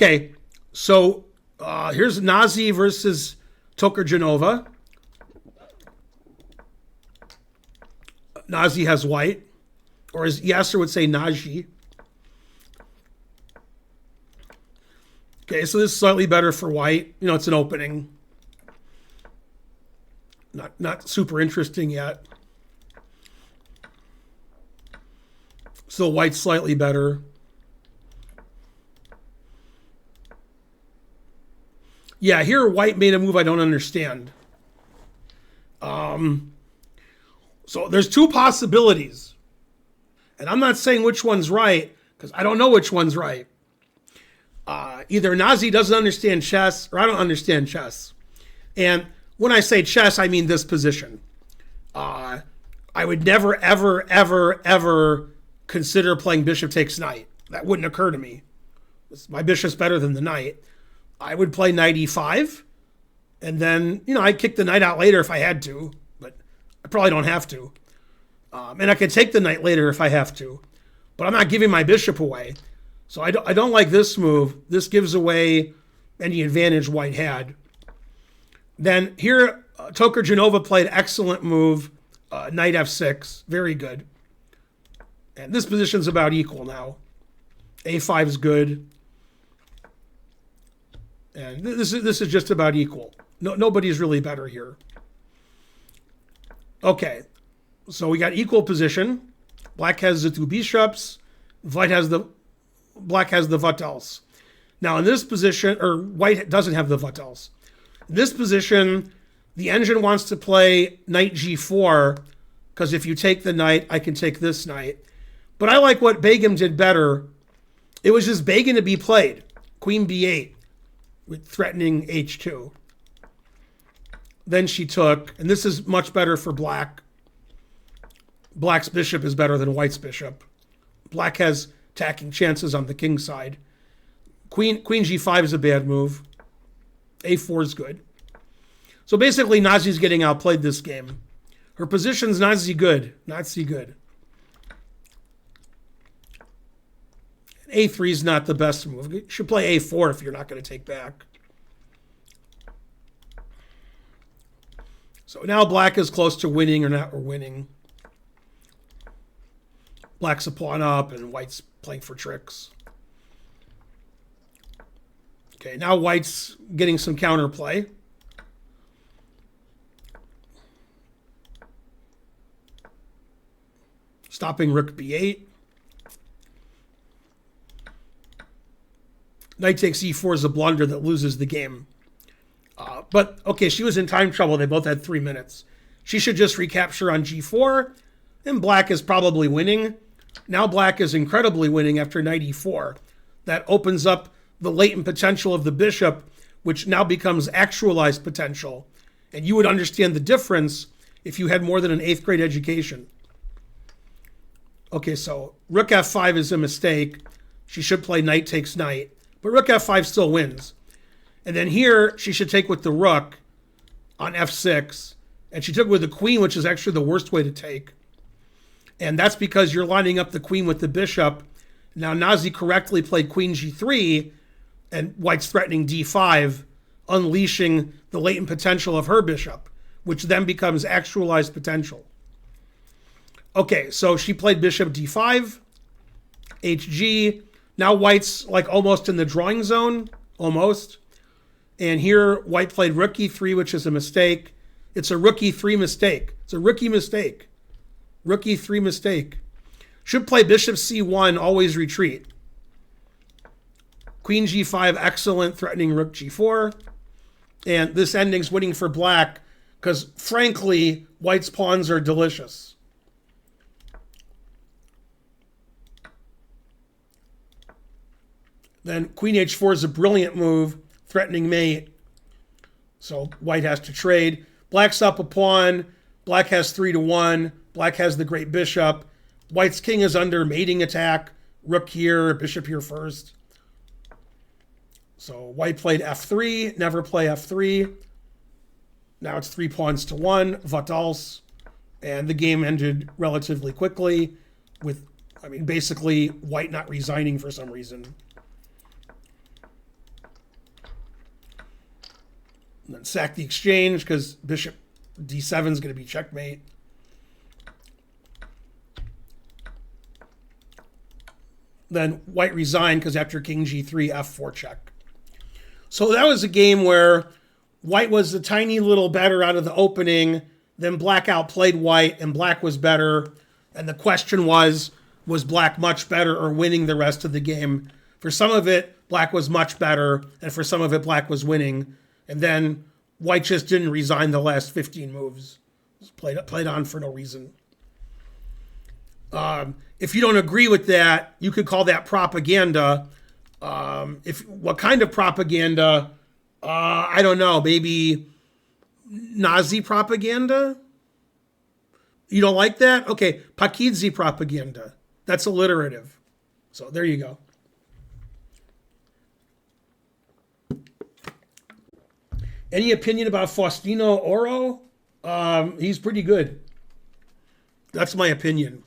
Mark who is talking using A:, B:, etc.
A: Okay, so here's Nazí versus Tokhirjonova. Nazí has white, or as Yasser would say, Nazí. Okay, so this is slightly better for white. You know, it's an opening. Not super interesting yet. So white's slightly better. Yeah, here white made a move I don't understand. So there's two possibilities. And I'm not saying which one's right, because I don't know which one's right. Either Nazí doesn't understand chess, or I don't understand chess. And when I say chess, I mean this position. I would never, ever, ever, ever consider playing bishop takes knight. That wouldn't occur to me. My bishop's better than the knight. I would play knight e5, and then, you know, I'd kick the knight out later if I had to, but I probably don't have to. And I could take the knight later if I have to, but I'm not giving my bishop away. So I don't like this move. This gives away any advantage white had. Then here, Tokhirjonova played excellent move, knight f6, very good. And this position's about equal now. a5 is good. And this is just about equal. Nobody's really better here. Okay, so we got equal position. Black has the two bishops. Black has the what else. Now in this position, or white doesn't have the what else. In this position, the engine wants to play knight g4, because if you take the knight, I can take this knight. But I like what Begim did better. It was just begging to be played. Queen b8 with threatening h2. Then she took, and this is much better for black. Black's bishop is better than white's bishop. Black has attacking chances on the king side. Queen g5 is a bad move. a4 is good. So basically, Nazí's getting outplayed this game. Her position's Nazí good. Nazí good. a3 is not the best move. You should play a4 if you're not going to take back. So now black is close to winning or winning. Black's a pawn up and white's playing for tricks. Okay, now white's getting some counterplay. Stopping rook b8. Knight takes e4 is a blunder that loses the game. But, okay, she was in time trouble. They both had 3 minutes. She should just recapture on g4, and black is probably winning. Now black is incredibly winning after knight e4. That opens up the latent potential of the bishop, which now becomes actualized potential. And you would understand the difference if you had more than an 8th grade education. Okay, so rook f5 is a mistake. She should play knight takes knight. But rook f5 still wins. And then here, she should take with the rook on f6. And she took with the queen, which is actually the worst way to take. And that's because you're lining up the queen with the bishop. Now, Nazí correctly played queen g3, and white's threatening d5, unleashing the latent potential of her bishop, which then becomes actualized potential. Okay, so she played bishop d5, hg. Now white's like almost in the drawing zone, almost. And here white played rook e3, which is a mistake. It's a rook e3 mistake. It's a rookie mistake. Rook e3 mistake. Should play bishop c1, always retreat. Queen g5, excellent, threatening rook g4. And this ending's winning for black because, frankly, white's pawns are delicious. Then queen h4 is a brilliant move, threatening mate. So white has to trade. Black's up a pawn. Black has 3-1. Black has the great bishop. White's king is under mating attack. Rook here, bishop here first. So white played f3, never play f3. Now it's 3 pawns to 1, what else? And the game ended relatively quickly with, basically white not resigning for some reason. And then sack the exchange because bishop d7 is going to be checkmate. Then white resigned because after king g3, f4 check. So that was a game where white was a tiny little better out of the opening. Then black outplayed white and black was better. And the question was black much better or winning the rest of the game? For some of it, black was much better. And for some of it, black was winning. And then white just didn't resign the last 15 moves. Just played on for no reason. If you don't agree with that, you could call that propaganda. What kind of propaganda? I don't know. Maybe Nazi propaganda? You don't like that? Okay, Paikidze propaganda. That's alliterative. So there you go. Any opinion about Faustino Oro? He's pretty good. That's my opinion.